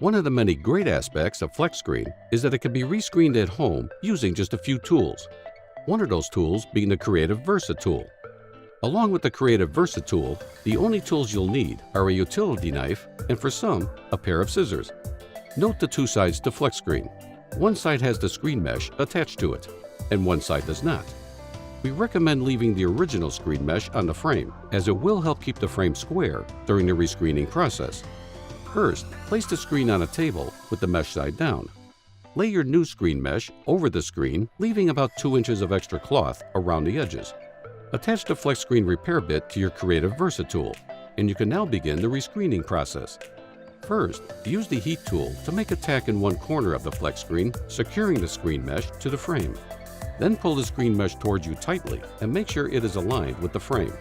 One of the many great aspects of FlexScreen is that it can be rescreened at home using just a few tools. One of those tools being the Creative Versa tool. Along with the Creative Versa tool, the only tools you'll need are a utility knife and, for some, a pair of scissors. Note the two sides to FlexScreen. One side has the screen mesh attached to it, and one side does not. We recommend leaving the original screen mesh on the frame, as it will help keep the frame square during the rescreening process. First, place the screen on a table with the mesh side down. Lay your new screen mesh over the screen, leaving about 2 inches of extra cloth around the edges. Attach the FlexScreen repair bit to your Creative Versa tool, and you can now begin the rescreening process. First, use the heat tool to make a tack in one corner of the FlexScreen, securing the screen mesh to the frame. Then pull the screen mesh towards you tightly and make sure it is aligned with the frame.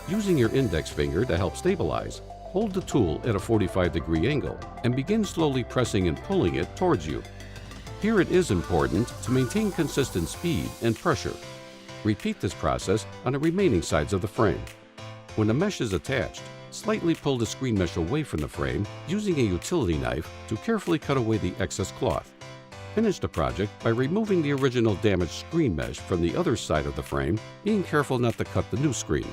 Using your index finger to help stabilize, hold the tool at a 45-degree angle and begin slowly pressing and pulling it towards you. Here it is important to maintain consistent speed and pressure. Repeat this process on the remaining sides of the frame. When the mesh is attached, slightly pull the screen mesh away from the frame using a utility knife to carefully cut away the excess cloth. Finish the project by removing the original damaged screen mesh from the other side of the frame, being careful not to cut the new screen.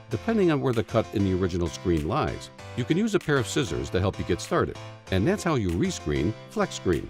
Depending on where the cut in the original screen lies, you can use a pair of scissors to help you get started. And that's how you rescreen FlexScreen.